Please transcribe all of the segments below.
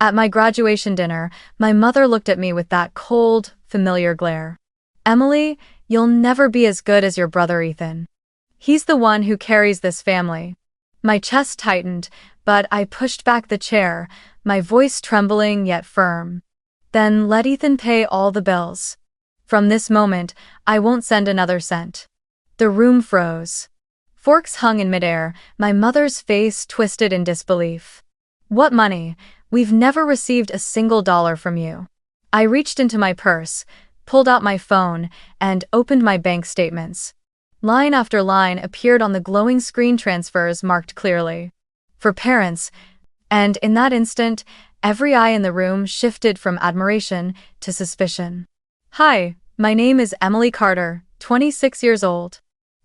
At my graduation dinner, my mother looked at me with that cold, familiar glare. Emily, you'll never be as good as your brother Ethan. He's the one who carries this family. My chest tightened, but I pushed back the chair, my voice trembling yet firm. Then let Ethan pay all the bills. From this moment, I won't send another cent. The room froze. Forks hung in midair, my mother's face twisted in disbelief. What money? We've never received a single dollar from you. I reached into my purse, pulled out my phone, and opened my bank statements. Line after line appeared on the glowing screen, transfers marked clearly. For parents, and in that instant, every eye in the room shifted from admiration to suspicion. Hi, my name is Emily Carter, 26 years old.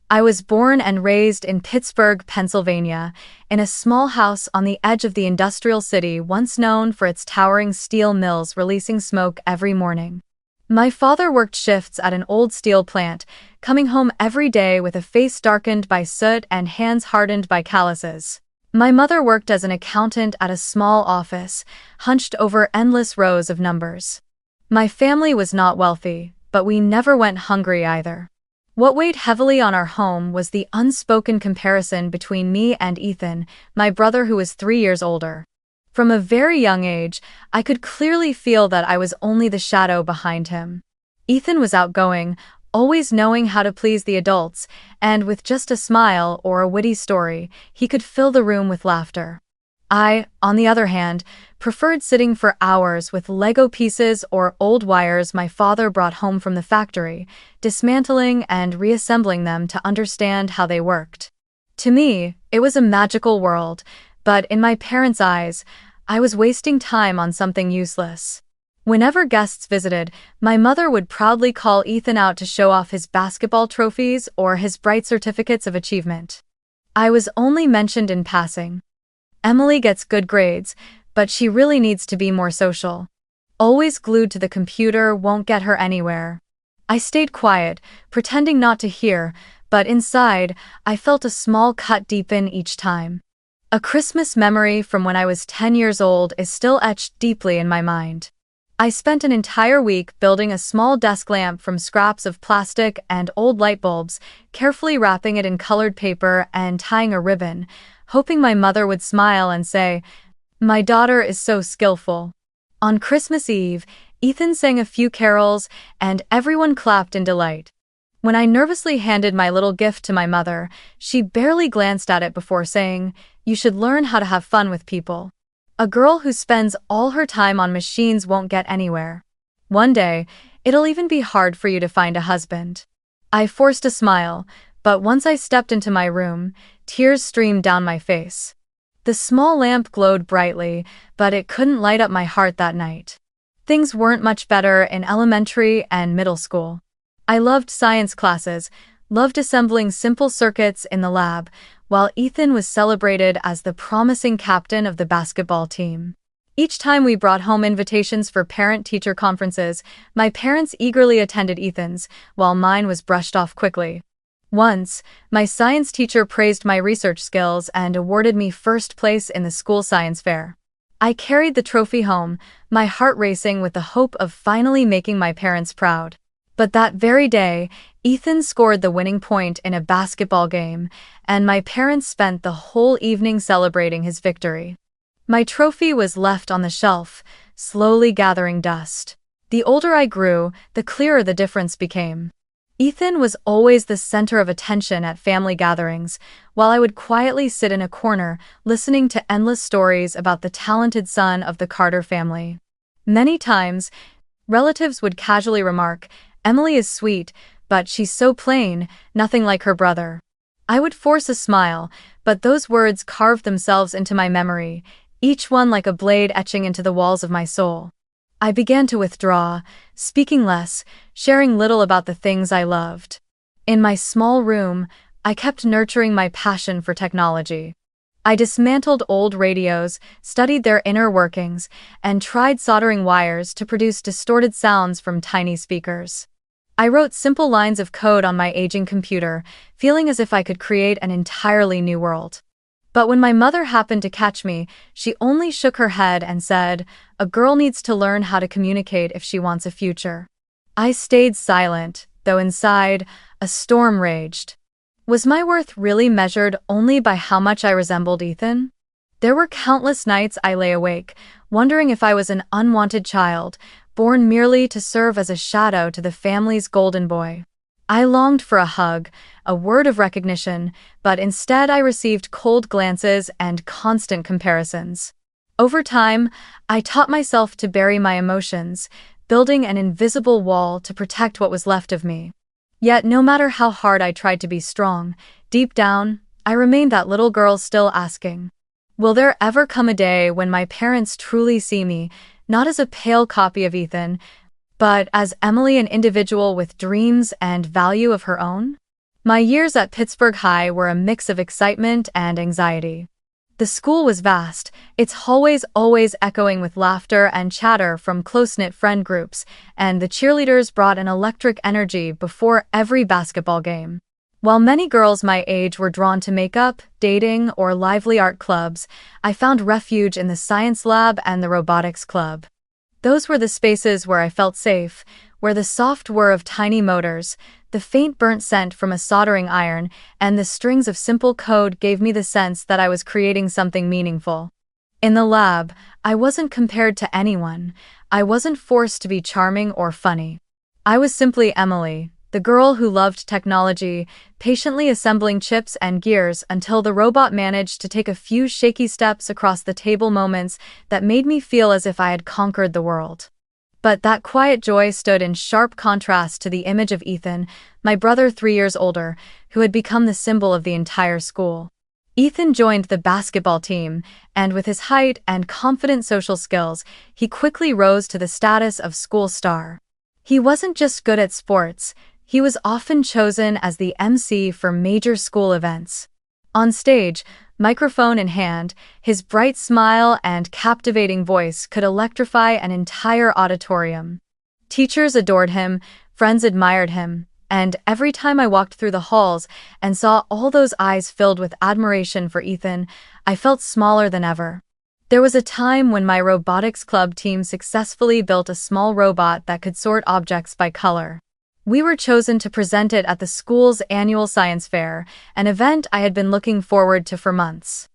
I was born and raised in Pittsburgh, Pennsylvania, in a small house on the edge of the industrial city once known for its towering steel mills releasing smoke every morning. My father worked shifts at an old steel plant, coming home every day with a face darkened by soot and hands hardened by calluses. My mother worked as an accountant at a small office, hunched over endless rows of numbers. My family was not wealthy, but we never went hungry either. What weighed heavily on our home was the unspoken comparison between me and Ethan, my brother who was 3 years older. From a very young age, I could clearly feel that I was only the shadow behind him. Ethan was outgoing, always knowing how to please the adults, and with just a smile or a witty story, he could fill the room with laughter. I, on the other hand, preferred sitting for hours with Lego pieces or old wires my father brought home from the factory, dismantling and reassembling them to understand how they worked. To me, it was a magical world, but in my parents' eyes, I was wasting time on something useless. Whenever guests visited, my mother would proudly call Ethan out to show off his basketball trophies or his bright certificates of achievement. I was only mentioned in passing. Emily gets good grades, but she really needs to be more social. Always glued to the computer won't get her anywhere. I stayed quiet, pretending not to hear, but inside, I felt a small cut deepen each time. A Christmas memory from when I was 10 years old is still etched deeply in my mind. I spent an entire week building a small desk lamp from scraps of plastic and old light bulbs, carefully wrapping it in colored paper and tying a ribbon, hoping my mother would smile and say, "My daughter is so skillful." On Christmas Eve, Ethan sang a few carols, and everyone clapped in delight. When I nervously handed my little gift to my mother, she barely glanced at it before saying, "You should learn how to have fun with people. A girl who spends all her time on machines won't get anywhere. One day, it'll even be hard for you to find a husband." I forced a smile, but once I stepped into my room, tears streamed down my face. The small lamp glowed brightly, but it couldn't light up my heart that night. Things weren't much better in elementary and middle school. I loved science classes, loved assembling simple circuits in the lab, while Ethan was celebrated as the promising captain of the basketball team. Each time we brought home invitations for parent-teacher conferences, my parents eagerly attended Ethan's, while mine was brushed off quickly. Once, my science teacher praised my research skills and awarded me first place in the school science fair. I carried the trophy home, my heart racing with the hope of finally making my parents proud. But that very day, Ethan scored the winning point in a basketball game, and my parents spent the whole evening celebrating his victory. My trophy was left on the shelf, slowly gathering dust. The older I grew, the clearer the difference became. Ethan was always the center of attention at family gatherings, while I would quietly sit in a corner, listening to endless stories about the talented son of the Carter family. Many times, relatives would casually remark, "Emily is sweet, but she's so plain, nothing like her brother." I would force a smile, but those words carved themselves into my memory, each one like a blade etching into the walls of my soul. I began to withdraw, speaking less, sharing little about the things I loved. In my small room, I kept nurturing my passion for technology. I dismantled old radios, studied their inner workings, and tried soldering wires to produce distorted sounds from tiny speakers. I wrote simple lines of code on my aging computer, feeling as if I could create an entirely new world. But when my mother happened to catch me, she only shook her head and said, "A girl needs to learn how to communicate if she wants a future." I stayed silent, though inside, a storm raged. Was my worth really measured only by how much I resembled Ethan? There were countless nights I lay awake, wondering if I was an unwanted child, born merely to serve as a shadow to the family's golden boy. I longed for a hug, a word of recognition, but instead I received cold glances and constant comparisons. Over time, I taught myself to bury my emotions, building an invisible wall to protect what was left of me. Yet no matter how hard I tried to be strong, deep down, I remained that little girl still asking, will there ever come a day when my parents truly see me, not as a pale copy of Ethan, but as Emily, an individual with dreams and value of her own? My years at Pittsburgh High were a mix of excitement and anxiety. The school was vast, its hallways always echoing with laughter and chatter from close-knit friend groups, and the cheerleaders brought an electric energy before every basketball game. While many girls my age were drawn to makeup, dating, or lively art clubs, I found refuge in the science lab and the robotics club. Those were the spaces where I felt safe, where the soft whir of tiny motors, the faint burnt scent from a soldering iron, and the strings of simple code gave me the sense that I was creating something meaningful. In the lab, I wasn't compared to anyone. I wasn't forced to be charming or funny. I was simply Emily, the girl who loved technology, patiently assembling chips and gears until the robot managed to take a few shaky steps across the table, moments that made me feel as if I had conquered the world. But that quiet joy stood in sharp contrast to the image of Ethan, my brother 3 years older, who had become the symbol of the entire school. Ethan joined the basketball team, and with his height and confident social skills, he quickly rose to the status of school star. He wasn't just good at sports, he was often chosen as the MC for major school events. On stage, microphone in hand, his bright smile and captivating voice could electrify an entire auditorium. Teachers adored him, friends admired him, and every time I walked through the halls and saw all those eyes filled with admiration for Ethan, I felt smaller than ever. There was a time when my robotics club team successfully built a small robot that could sort objects by color. We were chosen to present it at the school's annual science fair, an event I had been looking forward to for months.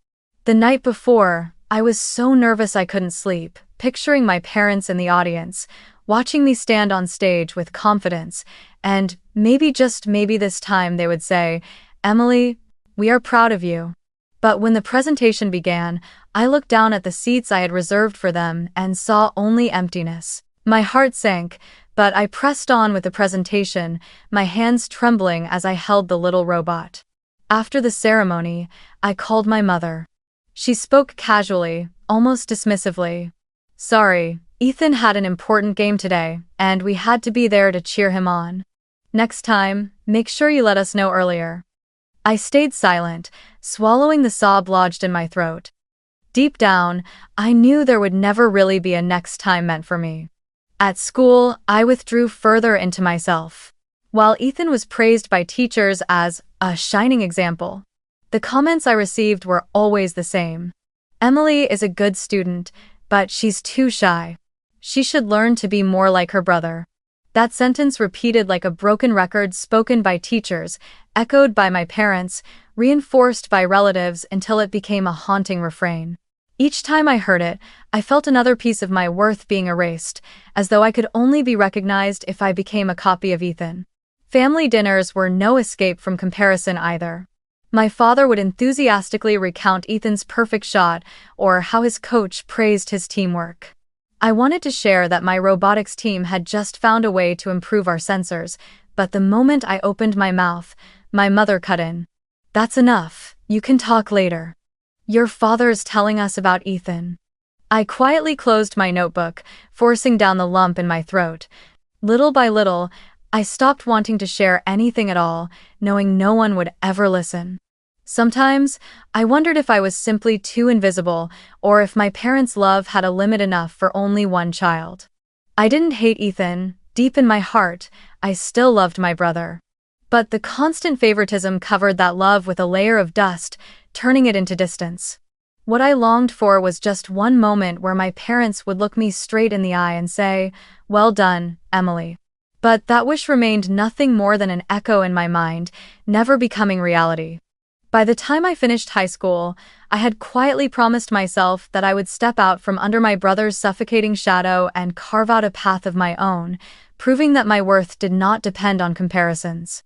The night before, I was so nervous I couldn't sleep, picturing my parents in the audience, watching me stand on stage with confidence, and maybe, just maybe this time they would say, "Emily, we are proud of you." But when the presentation began, I looked down at the seats I had reserved for them and saw only emptiness. My heart sank, but I pressed on with the presentation, my hands trembling as I held the little robot. After the ceremony, I called my mother. She spoke casually, almost dismissively. "Sorry, Ethan had an important game today, and we had to be there to cheer him on. Next time, make sure you let us know earlier." I stayed silent, swallowing the sob lodged in my throat. Deep down, I knew there would never really be a next time meant for me. At school, I withdrew further into myself. While Ethan was praised by teachers as a shining example, the comments I received were always the same. "Emily is a good student, but she's too shy. She should learn to be more like her brother." That sentence, repeated like a broken record, spoken by teachers, echoed by my parents, reinforced by relatives until it became a haunting refrain. Each time I heard it, I felt another piece of my worth being erased, as though I could only be recognized if I became a copy of Ethan. Family dinners were no escape from comparison either. My father would enthusiastically recount Ethan's perfect shot or how his coach praised his teamwork. I wanted to share that my robotics team had just found a way to improve our sensors, but the moment I opened my mouth, my mother cut in. "That's enough, you can talk later. Your father's telling us about Ethan." I quietly closed my notebook, forcing down the lump in my throat. Little by little, I stopped wanting to share anything at all, knowing no one would ever listen. Sometimes, I wondered if I was simply too invisible, or if my parents' love had a limit enough for only one child. I didn't hate Ethan. Deep in my heart, I still loved my brother. But the constant favoritism covered that love with a layer of dust, turning it into distance. What I longed for was just one moment where my parents would look me straight in the eye and say, "Well done, Emily." But that wish remained nothing more than an echo in my mind, never becoming reality. By the time I finished high school, I had quietly promised myself that I would step out from under my brother's suffocating shadow and carve out a path of my own, proving that my worth did not depend on comparisons.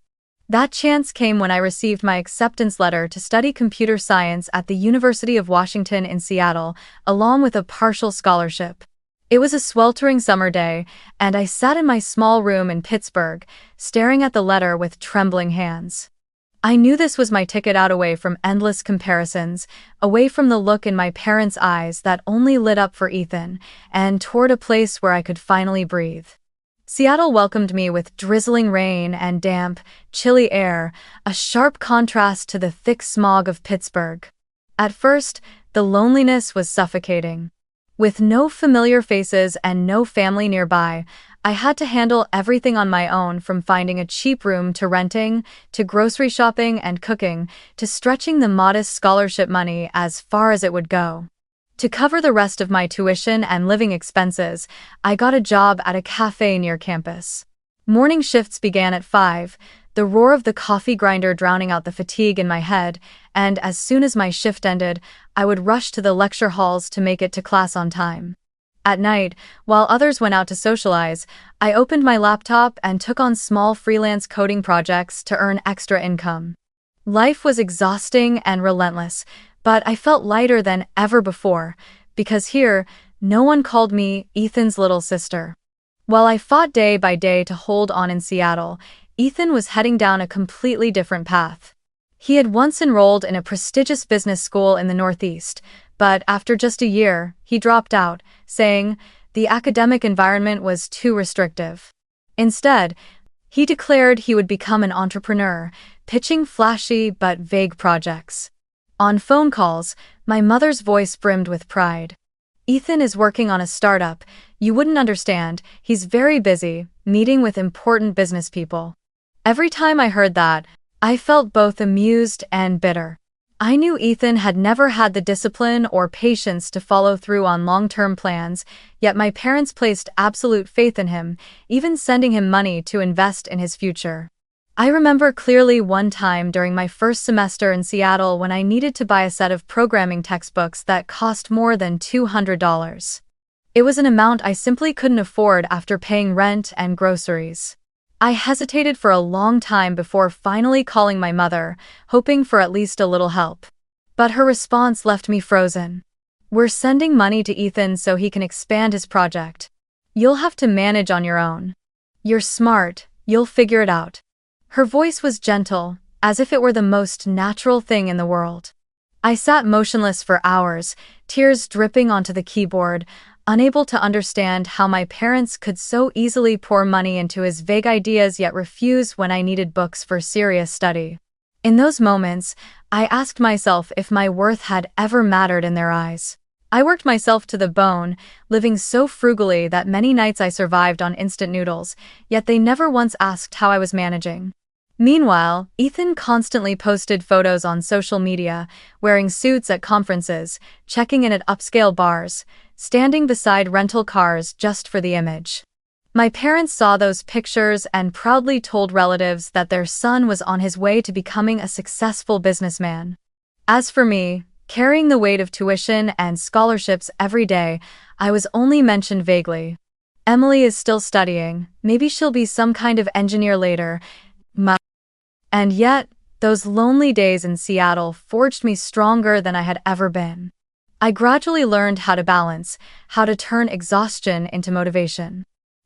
That chance came when I received my acceptance letter to study computer science at the University of Washington in Seattle, along with a partial scholarship. It was a sweltering summer day, and I sat in my small room in Pittsburgh, staring at the letter with trembling hands. I knew this was my ticket out, away from endless comparisons, away from the look in my parents' eyes that only lit up for Ethan, and toward a place where I could finally breathe. Seattle welcomed me with drizzling rain and damp, chilly air, a sharp contrast to the thick smog of Pittsburgh. At first, the loneliness was suffocating. With no familiar faces and no family nearby, I had to handle everything on my own, from finding a cheap room to renting, to grocery shopping and cooking, to stretching the modest scholarship money as far as it would go. To cover the rest of my tuition and living expenses, I got a job at a cafe near campus. Morning shifts began at 5, the roar of the coffee grinder drowning out the fatigue in my head, and as soon as my shift ended, I would rush to the lecture halls to make it to class on time. At night, while others went out to socialize, I opened my laptop and took on small freelance coding projects to earn extra income. Life was exhausting and relentless, but I felt lighter than ever before, because here, no one called me Ethan's little sister. While I fought day by day to hold on in Seattle, Ethan was heading down a completely different path. He had once enrolled in a prestigious business school in the Northeast, but after just a year, he dropped out, saying the academic environment was too restrictive. Instead, he declared he would become an entrepreneur, pitching flashy but vague projects. On phone calls, my mother's voice brimmed with pride. "Ethan is working on a startup. You wouldn't understand. He's very busy, meeting with important business people." Every time I heard that, I felt both amused and bitter. I knew Ethan had never had the discipline or patience to follow through on long-term plans, yet my parents placed absolute faith in him, even sending him money to invest in his future. I remember clearly one time during my first semester in Seattle when I needed to buy a set of programming textbooks that cost more than $200. It was an amount I simply couldn't afford after paying rent and groceries. I hesitated for a long time before finally calling my mother, hoping for at least a little help. But her response left me frozen. "We're sending money to Ethan so he can expand his project. You'll have to manage on your own. You're smart, you'll figure it out." Her voice was gentle, as if it were the most natural thing in the world. I sat motionless for hours, tears dripping onto the keyboard, unable to understand how my parents could so easily pour money into his vague ideas yet refuse when I needed books for serious study. In those moments, I asked myself if my worth had ever mattered in their eyes. I worked myself to the bone, living so frugally that many nights I survived on instant noodles, yet they never once asked how I was managing. Meanwhile, Ethan constantly posted photos on social media, wearing suits at conferences, checking in at upscale bars, standing beside rental cars just for the image. My parents saw those pictures and proudly told relatives that their son was on his way to becoming a successful businessman. As for me, carrying the weight of tuition and scholarships every day, I was only mentioned vaguely. "Emily is still studying, maybe she'll be some kind of engineer later." And yet, those lonely days in Seattle forged me stronger than I had ever been. I gradually learned how to balance, how to turn exhaustion into motivation.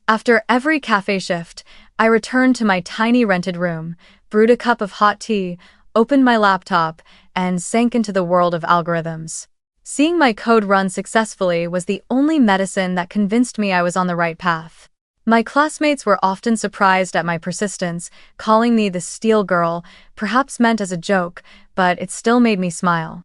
After every cafe shift, I returned to my tiny rented room, brewed a cup of hot tea, opened my laptop, and sank into the world of algorithms. Seeing my code run successfully was the only medicine that convinced me I was on the right path. My classmates were often surprised at my persistence, calling me the Steel Girl, perhaps meant as a joke, but it still made me smile.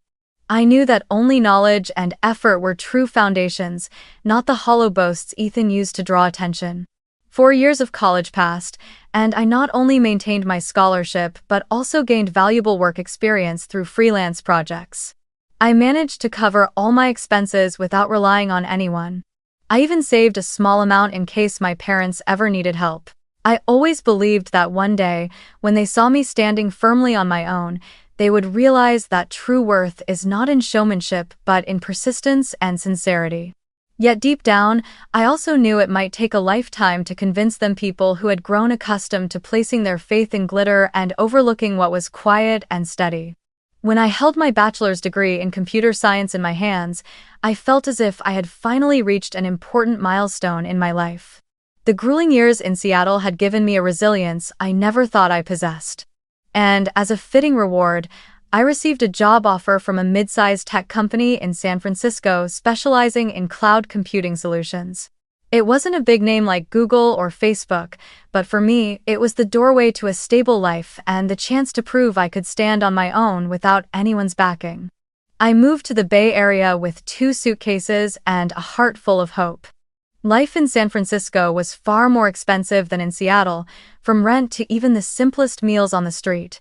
I knew that only knowledge and effort were true foundations, not the hollow boasts Ethan used to draw attention. 4 years of college passed, and I not only maintained my scholarship but also gained valuable work experience through freelance projects. I managed to cover all my expenses without relying on anyone. I even saved a small amount in case my parents ever needed help. I always believed that one day, when they saw me standing firmly on my own, they would realize that true worth is not in showmanship but in persistence and sincerity. Yet deep down, I also knew it might take a lifetime to convince them, people who had grown accustomed to placing their faith in glitter and overlooking what was quiet and steady. When I held my bachelor's degree in computer science in my hands, I felt as if I had finally reached an important milestone in my life. The grueling years in Seattle had given me a resilience I never thought I possessed. And as a fitting reward, I received a job offer from a mid-sized tech company in San Francisco specializing in cloud computing solutions. It wasn't a big name like Google or Facebook, but for me, it was the doorway to a stable life and the chance to prove I could stand on my own without anyone's backing. I moved to the Bay Area with 2 suitcases and a heart full of hope. Life in San Francisco was far more expensive than in Seattle, from rent to even the simplest meals on the street.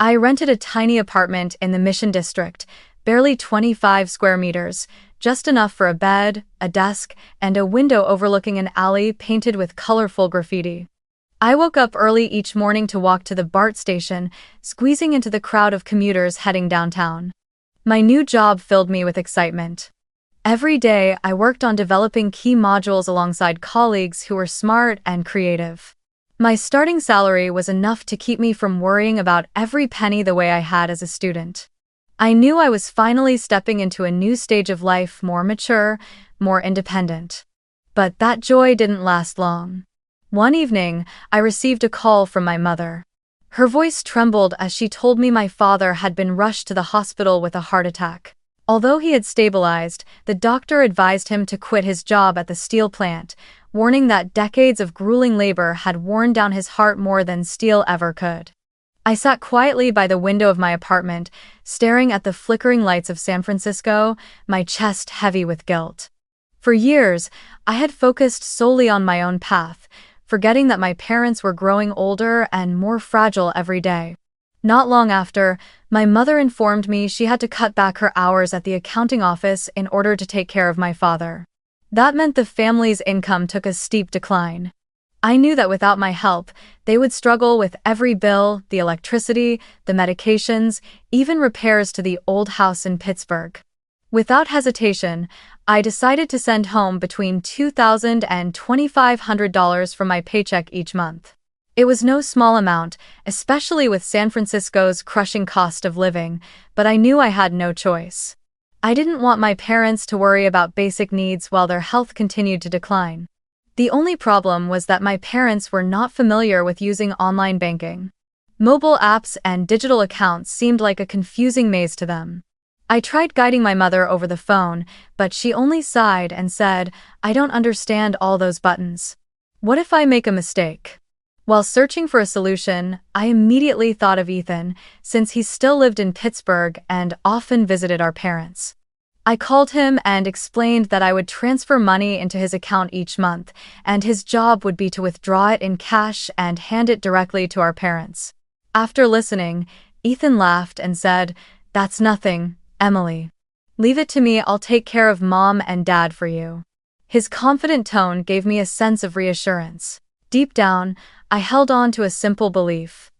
I rented a tiny apartment in the Mission District, barely 25 square meters, just enough for a bed, a desk, and a window overlooking an alley painted with colorful graffiti. I woke up early each morning to walk to the BART station, squeezing into the crowd of commuters heading downtown. My new job filled me with excitement. Every day, I worked on developing key modules alongside colleagues who were smart and creative. My starting salary was enough to keep me from worrying about every penny the way I had as a student. I knew I was finally stepping into a new stage of life, more mature, more independent. But that joy didn't last long. One evening, I received a call from my mother. Her voice trembled as she told me my father had been rushed to the hospital with a heart attack. Although he had stabilized, the doctor advised him to quit his job at the steel plant, warning that decades of grueling labor had worn down his heart more than steel ever could. I sat quietly by the window of my apartment, staring at the flickering lights of San Francisco, my chest heavy with guilt. For years, I had focused solely on my own path, forgetting that my parents were growing older and more fragile every day. Not long after, my mother informed me she had to cut back her hours at the accounting office in order to take care of my father. That meant the family's income took a steep decline. I knew that without my help, they would struggle with every bill, the electricity, the medications, even repairs to the old house in Pittsburgh. Without hesitation, I decided to send home between $2,000 and $2,500 from my paycheck each month. It was no small amount, especially with San Francisco's crushing cost of living, but I knew I had no choice. I didn't want my parents to worry about basic needs while their health continued to decline. The only problem was that my parents were not familiar with using online banking. Mobile apps and digital accounts seemed like a confusing maze to them. I tried guiding my mother over the phone, but she only sighed and said, "I don't understand all those buttons. What if I make a mistake?" While searching for a solution, I immediately thought of Ethan, since he still lived in Pittsburgh and often visited our parents. I called him and explained that I would transfer money into his account each month, and his job would be to withdraw it in cash and hand it directly to our parents. After listening, Ethan laughed and said, "That's nothing, Emily. Leave it to me, I'll take care of Mom and Dad for you." His confident tone gave me a sense of reassurance. Deep down, I held on to a simple belief.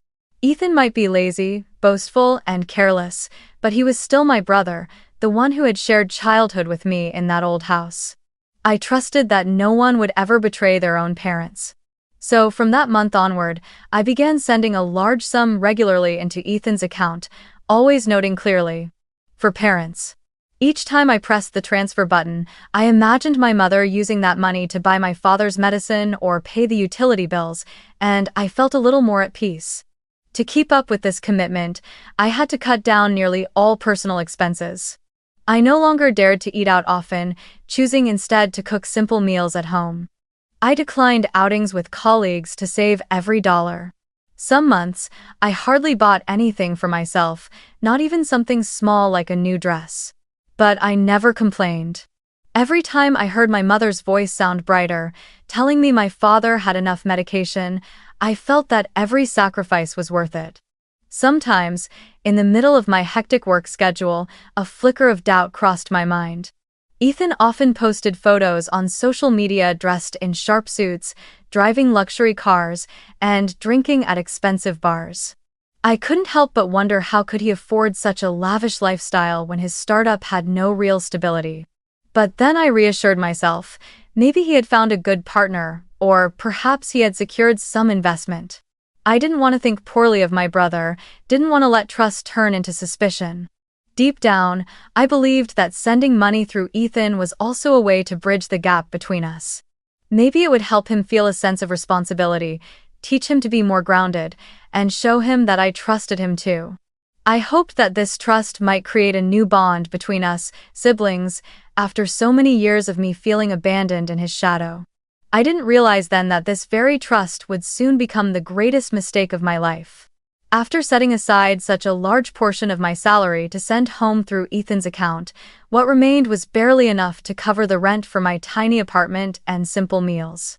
Ethan might be lazy, boastful, and careless, but he was still my brother, the one who had shared childhood with me in that old house. I trusted that no one would ever betray their own parents. So from that month onward, I began sending a large sum regularly into Ethan's account, always noting clearly, "For parents." Each time I pressed the transfer button, I imagined my mother using that money to buy my father's medicine or pay the utility bills, and I felt a little more at peace. To keep up with this commitment, I had to cut down nearly all personal expenses. I no longer dared to eat out often, choosing instead to cook simple meals at home. I declined outings with colleagues to save every dollar. Some months, I hardly bought anything for myself, not even something small like a new dress. But I never complained. Every time I heard my mother's voice sound brighter, telling me my father had enough medication, I felt that every sacrifice was worth it. Sometimes, in the middle of my hectic work schedule, a flicker of doubt crossed my mind. Ethan often posted photos on social media dressed in sharp suits, driving luxury cars, and drinking at expensive bars. I couldn't help but wonder how could he afford such a lavish lifestyle when his startup had no real stability. But then I reassured myself, maybe he had found a good partner, or perhaps he had secured some investment. I didn't want to think poorly of my brother, didn't want to let trust turn into suspicion. Deep down, I believed that sending money through Ethan was also a way to bridge the gap between us. Maybe it would help him feel a sense of responsibility, teach him to be more grounded, and show him that I trusted him too. I hoped that this trust might create a new bond between us, siblings, after so many years of me feeling abandoned in his shadow. I didn't realize then that this very trust would soon become the greatest mistake of my life. After setting aside such a large portion of my salary to send home through Ethan's account, what remained was barely enough to cover the rent for my tiny apartment and simple meals.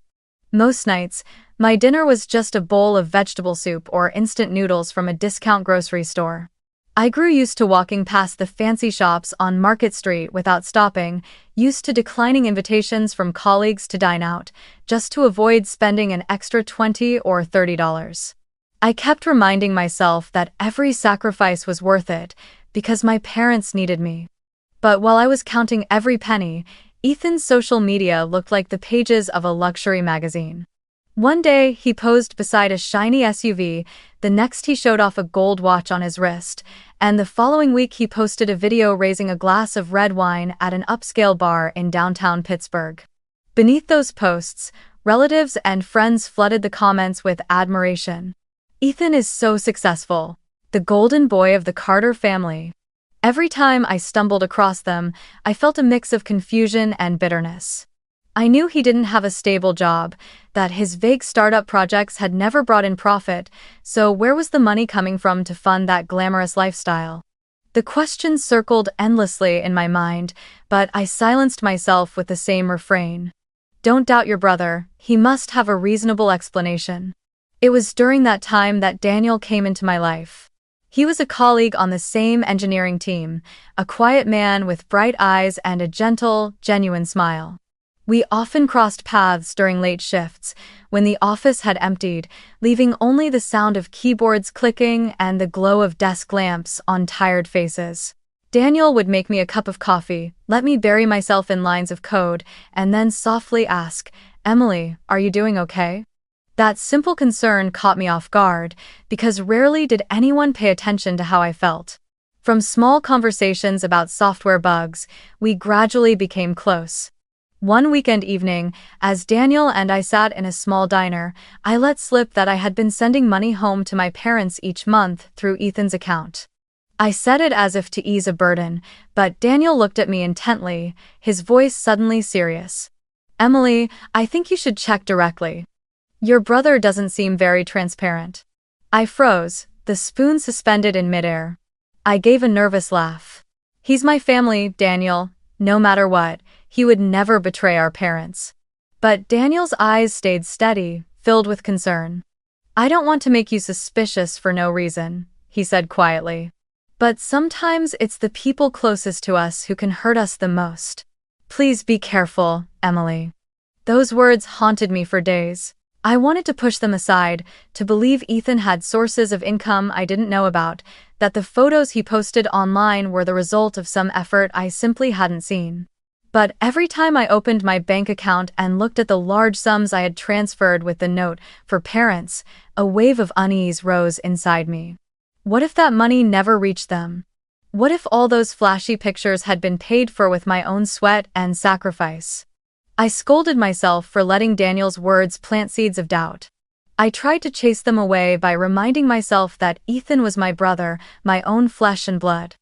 Most nights, my dinner was just a bowl of vegetable soup or instant noodles from a discount grocery store. I grew used to walking past the fancy shops on Market Street without stopping, used to declining invitations from colleagues to dine out, just to avoid spending an extra $20 or $30. I kept reminding myself that every sacrifice was worth it, because my parents needed me. But while I was counting every penny, Ethan's social media looked like the pages of a luxury magazine. One day, he posed beside a shiny SUV, the next he showed off a gold watch on his wrist, and the following week he posted a video raising a glass of red wine at an upscale bar in downtown Pittsburgh. Beneath those posts, relatives and friends flooded the comments with admiration. Ethan is so successful, the golden boy of the Carter family. Every time I stumbled across them, I felt a mix of confusion and bitterness. I knew he didn't have a stable job, that his vague startup projects had never brought in profit, so where was the money coming from to fund that glamorous lifestyle? The questions circled endlessly in my mind, but I silenced myself with the same refrain. Don't doubt your brother, he must have a reasonable explanation. It was during that time that Daniel came into my life. He was a colleague on the same engineering team, a quiet man with bright eyes and a gentle, genuine smile. We often crossed paths during late shifts, when the office had emptied, leaving only the sound of keyboards clicking and the glow of desk lamps on tired faces. Daniel would make me a cup of coffee, let me bury myself in lines of code, and then softly ask, "Emily, are you doing okay?" That simple concern caught me off guard, because rarely did anyone pay attention to how I felt. From small conversations about software bugs, we gradually became close. One weekend evening, as Daniel and I sat in a small diner, I let slip that I had been sending money home to my parents each month through Ethan's account. I said it as if to ease a burden, but Daniel looked at me intently, his voice suddenly serious. "Emily, I think you should check directly. Your brother doesn't seem very transparent." I froze, the spoon suspended in midair. I gave a nervous laugh. "He's my family, Daniel. No matter what, he would never betray our parents." But Daniel's eyes stayed steady, filled with concern. "I don't want to make you suspicious for no reason," he said quietly. "But sometimes it's the people closest to us who can hurt us the most. Please be careful, Emily." Those words haunted me for days. I wanted to push them aside, to believe Ethan had sources of income I didn't know about, that the photos he posted online were the result of some effort I simply hadn't seen. But every time I opened my bank account and looked at the large sums I had transferred with the note for parents, a wave of unease rose inside me. What if that money never reached them? What if all those flashy pictures had been paid for with my own sweat and sacrifice? I scolded myself for letting Daniel's words plant seeds of doubt. I tried to chase them away by reminding myself that Ethan was my brother, my own flesh and blood.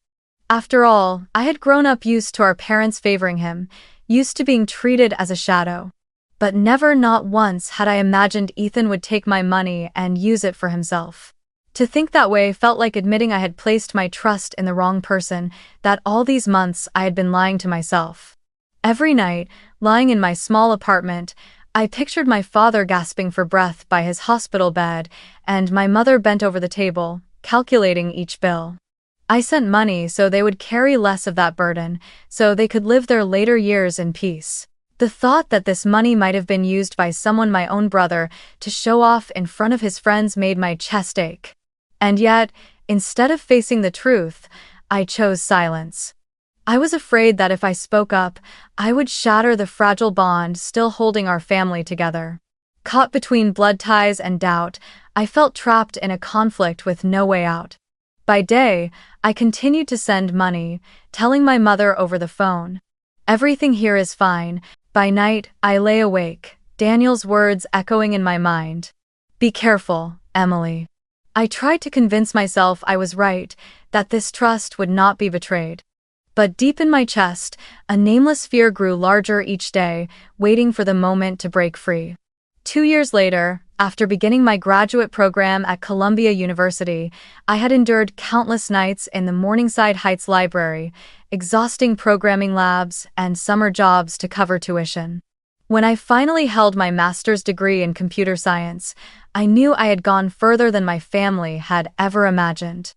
After all, I had grown up used to our parents favoring him, used to being treated as a shadow. But never, not once, had I imagined Ethan would take my money and use it for himself. To think that way felt like admitting I had placed my trust in the wrong person, that all these months I had been lying to myself. Every night, lying in my small apartment, I pictured my father gasping for breath by his hospital bed and my mother bent over the table, calculating each bill. I sent money so they would carry less of that burden, so they could live their later years in peace. The thought that this money might have been used by someone, my own brother, to show off in front of his friends made my chest ache. And yet, instead of facing the truth, I chose silence. I was afraid that if I spoke up, I would shatter the fragile bond still holding our family together. Caught between blood ties and doubt, I felt trapped in a conflict with no way out. By day, I continued to send money, telling my mother over the phone, "Everything here is fine." By night, I lay awake, Daniel's words echoing in my mind. "Be careful, Emily." I tried to convince myself I was right, that this trust would not be betrayed. But deep in my chest, a nameless fear grew larger each day, waiting for the moment to break free. 2 years later, after beginning my graduate program at Columbia University, I had endured countless nights in the Morningside Heights Library, exhausting programming labs, and summer jobs to cover tuition. When I finally held my master's degree in computer science, I knew I had gone further than my family had ever imagined.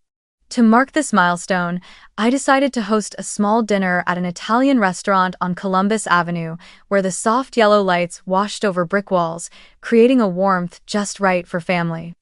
To mark this milestone, I decided to host a small dinner at an Italian restaurant on Columbus Avenue, where the soft yellow lights washed over brick walls, creating a warmth just right for family.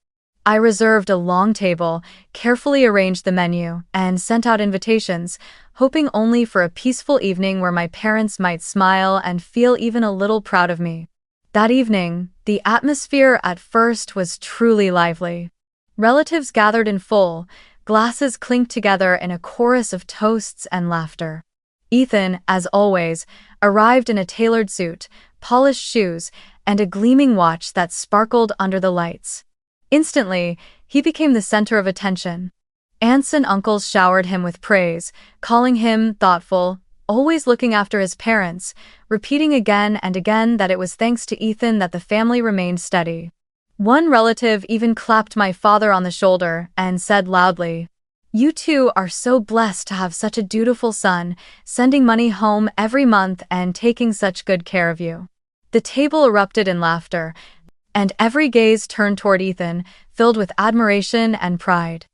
I reserved a long table, carefully arranged the menu, and sent out invitations, hoping only for a peaceful evening where my parents might smile and feel even a little proud of me. That evening, the atmosphere at first was truly lively. Relatives gathered in full, glasses clinked together in a chorus of toasts and laughter. Ethan, as always, arrived in a tailored suit, polished shoes, and a gleaming watch that sparkled under the lights. Instantly, he became the center of attention. Aunts and uncles showered him with praise, calling him thoughtful, always looking after his parents, repeating again and again that it was thanks to Ethan that the family remained steady. One relative even clapped my father on the shoulder and said loudly, "You two are so blessed to have such a dutiful son, sending money home every month and taking such good care of you." The table erupted in laughter, and every gaze turned toward Ethan, filled with admiration and pride.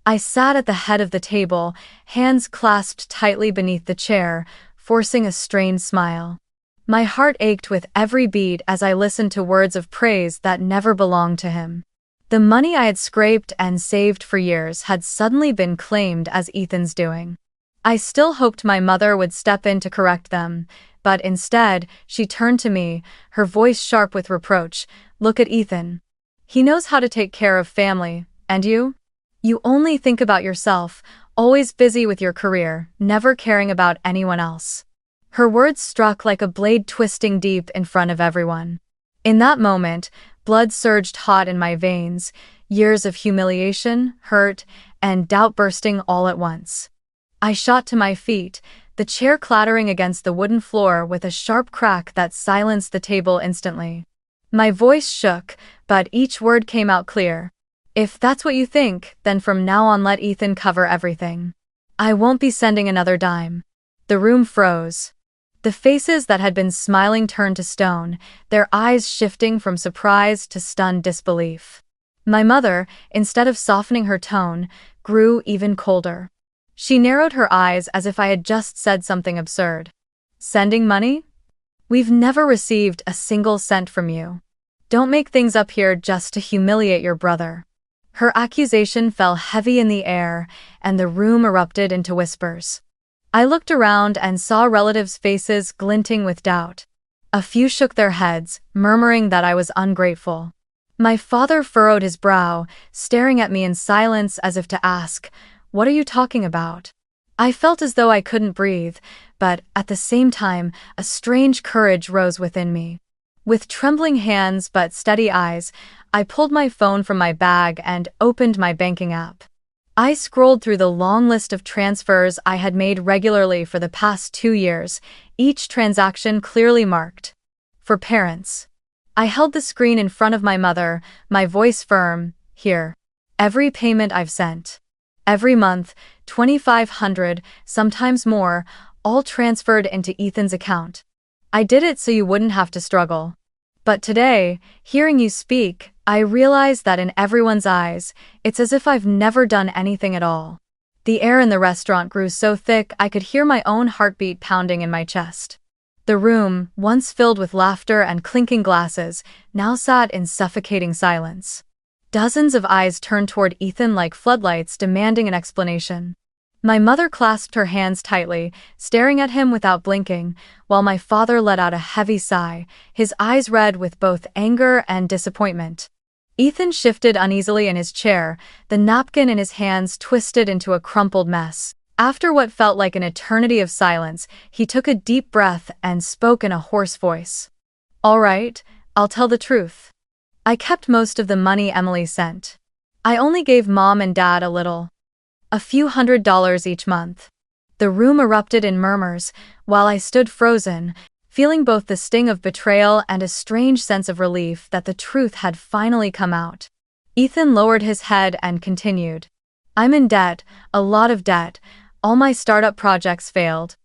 I sat at the head of the table, hands clasped tightly beneath the chair, forcing a strained smile. My heart ached with every beat as I listened to words of praise that never belonged to him. The money I had scraped and saved for years had suddenly been claimed as Ethan's doing. I still hoped my mother would step in to correct them, but instead, she turned to me, her voice sharp with reproach. "Look at Ethan. He knows how to take care of family, and you? You only think about yourself, always busy with your career, never caring about anyone else." Her words struck like a blade twisting deep in front of everyone. In that moment, blood surged hot in my veins, years of humiliation, hurt, and doubt bursting all at once. I shot to my feet, the chair clattering against the wooden floor with a sharp crack that silenced the table instantly. My voice shook, but each word came out clear. "If that's what you think, then from now on let Ethan cover everything. I won't be sending another dime." The room froze. The faces that had been smiling turned to stone, their eyes shifting from surprise to stunned disbelief. My mother, instead of softening her tone, grew even colder. She narrowed her eyes as if I had just said something absurd. "Sending money? We've never received a single cent from you. Don't make things up here just to humiliate your brother." Her accusation fell heavy in the air, and the room erupted into whispers. I looked around and saw relatives' faces glinting with doubt. A few shook their heads, murmuring that I was ungrateful. My father furrowed his brow, staring at me in silence as if to ask, "What are you talking about?" I felt as though I couldn't breathe, but at the same time, a strange courage rose within me. With trembling hands but steady eyes, I pulled my phone from my bag and opened my banking app. I scrolled through the long list of transfers I had made regularly for the past 2 years, each transaction clearly marked. For parents. I held the screen in front of my mother, my voice firm. "Here. Every payment I've sent. Every month, $2,500, sometimes more, all transferred into Ethan's account. I did it so you wouldn't have to struggle. But today, hearing you speak, I realize that in everyone's eyes, it's as if I've never done anything at all. The air in the restaurant grew so thick I could hear my own heartbeat pounding in my chest. The room, once filled with laughter and clinking glasses, now sat in suffocating silence. Dozens of eyes turned toward Ethan like floodlights demanding an explanation. My mother clasped her hands tightly, staring at him without blinking, while my father let out a heavy sigh, his eyes red with both anger and disappointment. Ethan shifted uneasily in his chair, the napkin in his hands twisted into a crumpled mess. After what felt like an eternity of silence, he took a deep breath and spoke in a hoarse voice. "All right, I'll tell the truth. I kept most of the money Emily sent. I only gave Mom and Dad a little. A few $100s each month." The room erupted in murmurs, while I stood frozen, feeling both the sting of betrayal and a strange sense of relief that the truth had finally come out. Ethan lowered his head and continued. "I'm in debt, a lot of debt. All my startup projects failed.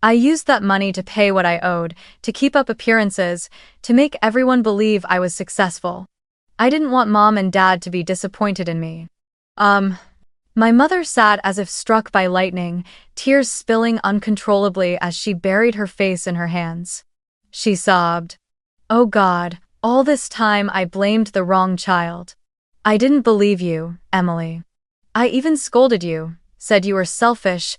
I used that money to pay what I owed, to keep up appearances, to make everyone believe I was successful. I didn't want Mom and Dad to be disappointed in me." My mother sat as if struck by lightning, tears spilling uncontrollably as she buried her face in her hands. She sobbed. "Oh God, all this time I blamed the wrong child. I didn't believe you, Emily. I even scolded you, said you were selfish,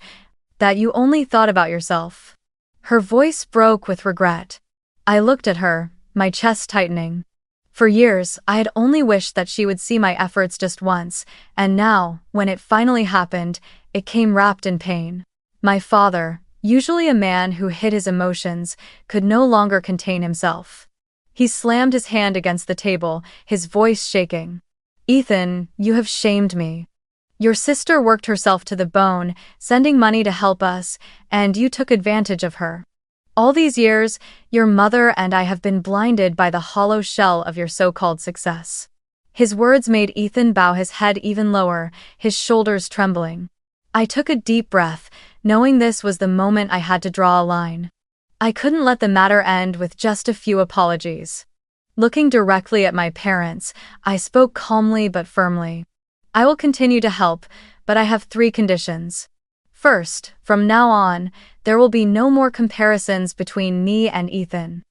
that you only thought about yourself." Her voice broke with regret. I looked at her, my chest tightening. For years, I had only wished that she would see my efforts just once, and now, when it finally happened, it came wrapped in pain. My father, usually a man who hid his emotions, could no longer contain himself. He slammed his hand against the table, his voice shaking. "Ethan, you have shamed me. Your sister worked herself to the bone, sending money to help us, and you took advantage of her. All these years, your mother and I have been blinded by the hollow shell of your so-called success." His words made Ethan bow his head even lower, his shoulders trembling. I took a deep breath, knowing this was the moment I had to draw a line. I couldn't let the matter end with just a few apologies. Looking directly at my parents, I spoke calmly but firmly. "I will continue to help, but I have 3 conditions. First, from now on, there will be no more comparisons between me and Ethan.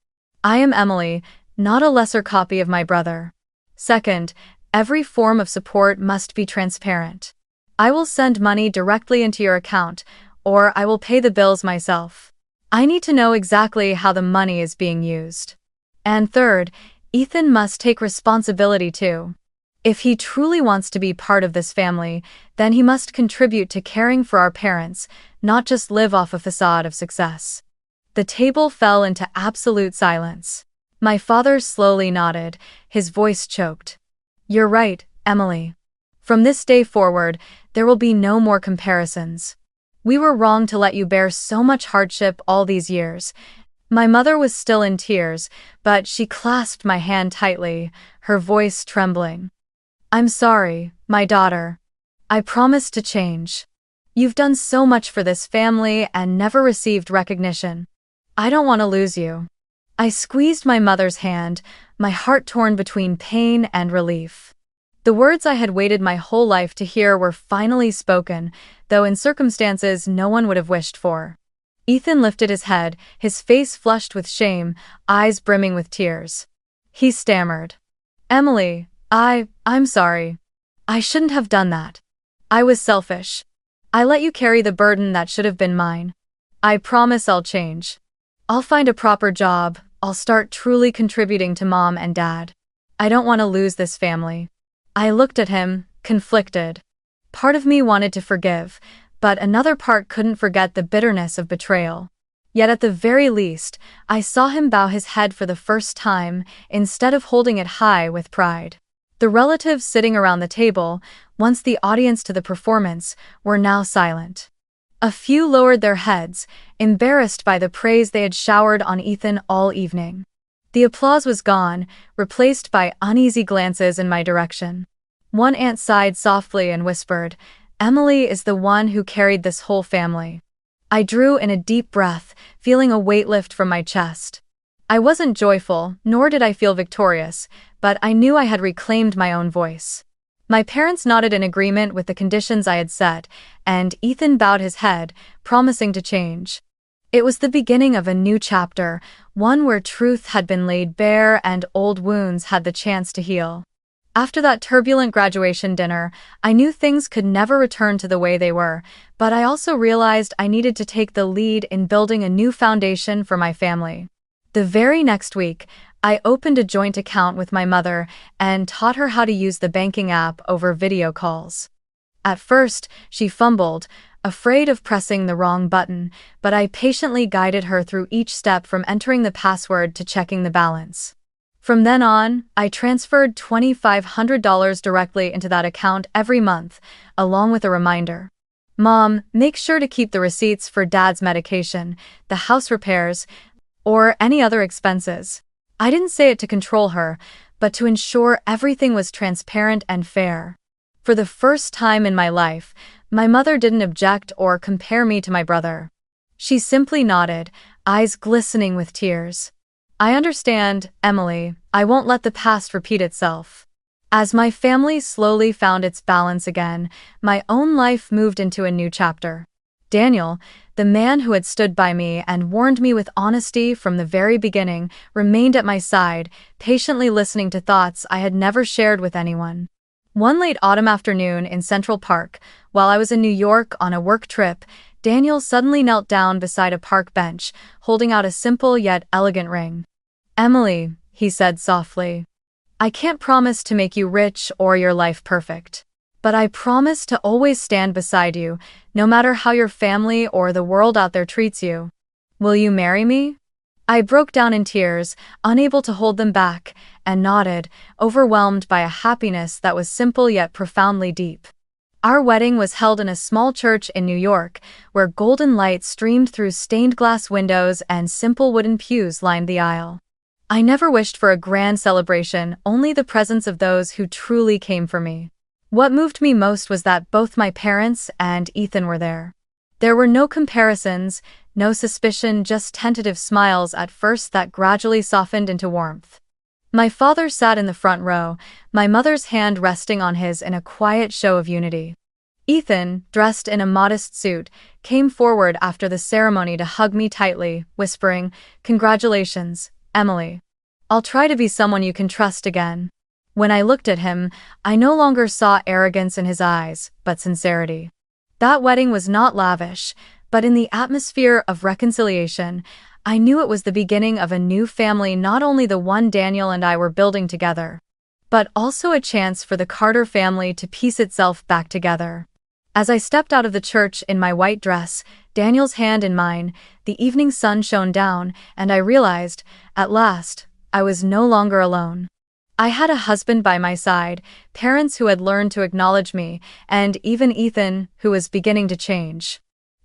I am Emily, not a lesser copy of my brother. Second, every form of support must be transparent. I will send money directly into your account, or I will pay the bills myself. I need to know exactly how the money is being used. And third, Ethan must take responsibility too. If he truly wants to be part of this family, then he must contribute to caring for our parents, not just live off a facade of success." The table fell into absolute silence. My father slowly nodded, his voice choked. "You're right, Emily. From this day forward, there will be no more comparisons. We were wrong to let you bear so much hardship all these years." My mother was still in tears, but she clasped my hand tightly, her voice trembling. "I'm sorry, my daughter. I promise to change. You've done so much for this family and never received recognition. I don't want to lose you." I squeezed my mother's hand, my heart torn between pain and relief. The words I had waited my whole life to hear were finally spoken, though in circumstances no one would have wished for. Ethan lifted his head, his face flushed with shame, eyes brimming with tears. He stammered. "Emily, I'm sorry. I shouldn't have done that. I was selfish. I let you carry the burden that should have been mine. I promise I'll change. I'll find a proper job, I'll start truly contributing to Mom and Dad. I don't want to lose this family." I looked at him, conflicted. Part of me wanted to forgive, but another part couldn't forget the bitterness of betrayal. Yet at the very least, I saw him bow his head for the first time, instead of holding it high with pride. The relatives sitting around the table, once the audience to the performance, were now silent. A few lowered their heads, embarrassed by the praise they had showered on Ethan all evening. The applause was gone, replaced by uneasy glances in my direction. One aunt sighed softly and whispered, "Emily is the one who carried this whole family." I drew in a deep breath, feeling a weight lift from my chest. I wasn't joyful, nor did I feel victorious, but I knew I had reclaimed my own voice. My parents nodded in agreement with the conditions I had set, and Ethan bowed his head, promising to change. It was the beginning of a new chapter, one where truth had been laid bare and old wounds had the chance to heal. After that turbulent graduation dinner, I knew things could never return to the way they were, but I also realized I needed to take the lead in building a new foundation for my family. The very next week, I opened a joint account with my mother and taught her how to use the banking app over video calls. At first, she fumbled, afraid of pressing the wrong button, but I patiently guided her through each step from entering the password to checking the balance. From then on, I transferred $2,500 directly into that account every month, along with a reminder. Mom, make sure to keep the receipts for Dad's medication, the house repairs, or any other expenses. I didn't say it to control her, but to ensure everything was transparent and fair. For the first time in my life, my mother didn't object or compare me to my brother. She simply nodded, eyes glistening with tears. I understand, Emily. I won't let the past repeat itself. As my family slowly found its balance again, my own life moved into a new chapter. Daniel, the man who had stood by me and warned me with honesty from the very beginning, remained at my side, patiently listening to thoughts I had never shared with anyone. One late autumn afternoon in Central Park, while I was in New York on a work trip, Daniel suddenly knelt down beside a park bench, holding out a simple yet elegant ring. "Emily," he said softly, "I can't promise to make you rich or your life perfect. But I promise to always stand beside you, no matter how your family or the world out there treats you. Will you marry me?" I broke down in tears, unable to hold them back, and nodded, overwhelmed by a happiness that was simple yet profoundly deep. Our wedding was held in a small church in New York, where golden light streamed through stained glass windows and simple wooden pews lined the aisle. I never wished for a grand celebration, only the presence of those who truly came for me. What moved me most was that both my parents and Ethan were there. There were no comparisons, no suspicion, just tentative smiles at first that gradually softened into warmth. My father sat in the front row, my mother's hand resting on his in a quiet show of unity. Ethan, dressed in a modest suit, came forward after the ceremony to hug me tightly, whispering, "Congratulations, Emily. I'll try to be someone you can trust again." When I looked at him, I no longer saw arrogance in his eyes, but sincerity. That wedding was not lavish, but in the atmosphere of reconciliation, I knew it was the beginning of a new family, not only the one Daniel and I were building together, but also a chance for the Carter family to piece itself back together. As I stepped out of the church in my white dress, Daniel's hand in mine, the evening sun shone down, and I realized, at last, I was no longer alone. I had a husband by my side, parents who had learned to acknowledge me, and even Ethan, who was beginning to change.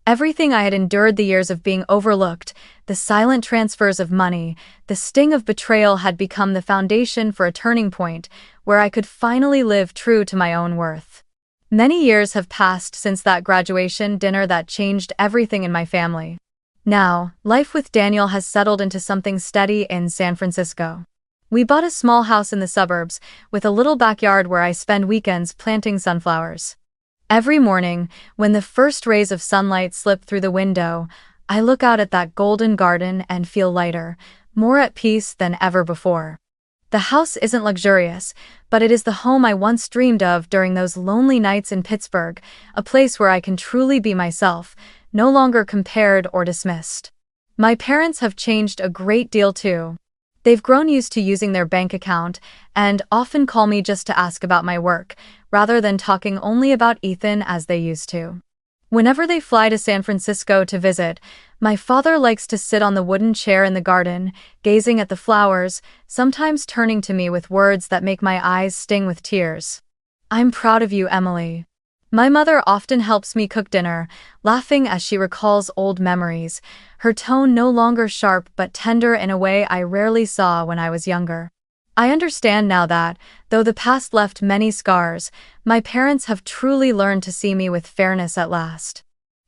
Everything I had endured, the years of being overlooked, the silent transfers of money, the sting of betrayal, had become the foundation for a turning point where I could finally live true to my own worth. Many years have passed since that graduation dinner that changed everything in my family. Now, life with Daniel has settled into something steady in San Francisco. We bought a small house in the suburbs, with a little backyard where I spend weekends planting sunflowers. Every morning, when the first rays of sunlight slip through the window, I look out at that golden garden and feel lighter, more at peace than ever before. The house isn't luxurious, but it is the home I once dreamed of during those lonely nights in Pittsburgh, a place where I can truly be myself, no longer compared or dismissed. My parents have changed a great deal too. They've grown used to using their bank account and often call me just to ask about my work, rather than talking only about Ethan as they used to. Whenever they fly to San Francisco to visit, my father likes to sit on the wooden chair in the garden, gazing at the flowers, sometimes turning to me with words that make my eyes sting with tears. "I'm proud of you, Emily." My mother often helps me cook dinner, laughing as she recalls old memories, her tone no longer sharp but tender in a way I rarely saw when I was younger. I understand now that, though the past left many scars, my parents have truly learned to see me with fairness at last.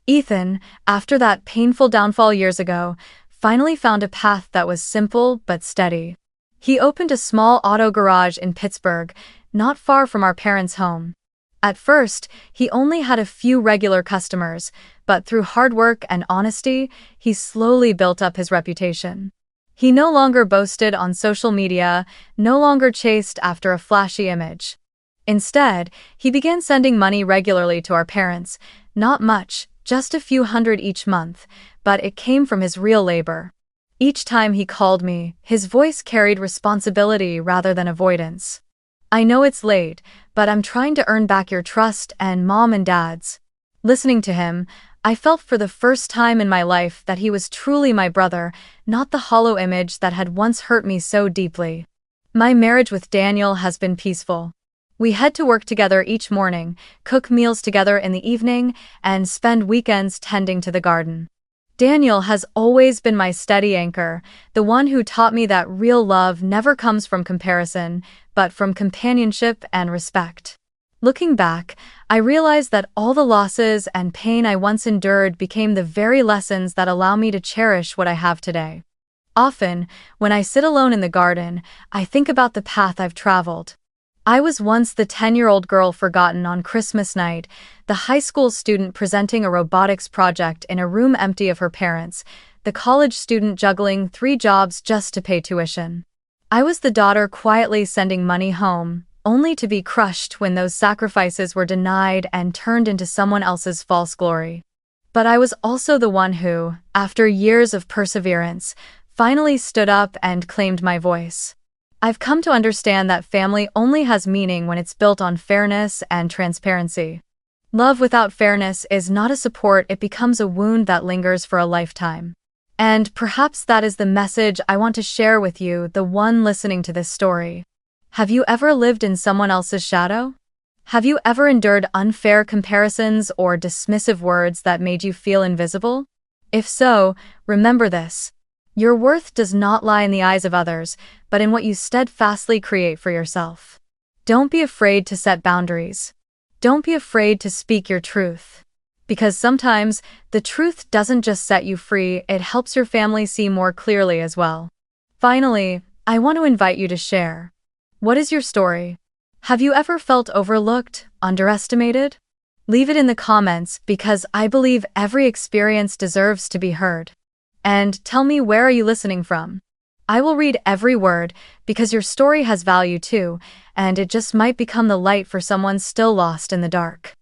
Ethan, after that painful downfall years ago, finally found a path that was simple but steady. He opened a small auto garage in Pittsburgh, not far from our parents' home. At first, he only had a few regular customers, but through hard work and honesty, he slowly built up his reputation. He no longer boasted on social media, no longer chased after a flashy image. Instead, he began sending money regularly to our parents, not much, just a few hundred each month, but it came from his real labor. Each time he called me, his voice carried responsibility rather than avoidance. "I know it's late, but I'm trying to earn back your trust and Mom and Dad's." Listening to him, I felt for the first time in my life that he was truly my brother, not the hollow image that had once hurt me so deeply. My marriage with Daniel has been peaceful. We head to work together each morning, cook meals together in the evening, and spend weekends tending to the garden. Daniel has always been my steady anchor, the one who taught me that real love never comes from comparison, but from companionship and respect. Looking back, I realize that all the losses and pain I once endured became the very lessons that allow me to cherish what I have today. Often, when I sit alone in the garden, I think about the path I've traveled. I was once the 10-year-old girl forgotten on Christmas night, the high school student presenting a robotics project in a room empty of her parents, the college student juggling 3 jobs just to pay tuition. I was the daughter quietly sending money home, only to be crushed when those sacrifices were denied and turned into someone else's false glory. But I was also the one who, after years of perseverance, finally stood up and claimed my voice. I've come to understand that family only has meaning when it's built on fairness and transparency. Love without fairness is not a support, it becomes a wound that lingers for a lifetime. And perhaps that is the message I want to share with you, the one listening to this story. Have you ever lived in someone else's shadow? Have you ever endured unfair comparisons or dismissive words that made you feel invisible? If so, remember this. Your worth does not lie in the eyes of others, but in what you steadfastly create for yourself. Don't be afraid to set boundaries. Don't be afraid to speak your truth. Because sometimes, the truth doesn't just set you free, it helps your family see more clearly as well. Finally, I want to invite you to share. What is your story? Have you ever felt overlooked, underestimated? Leave it in the comments because I believe every experience deserves to be heard. And tell me, where are you listening from? I will read every word because your story has value too, and it just might become the light for someone still lost in the dark.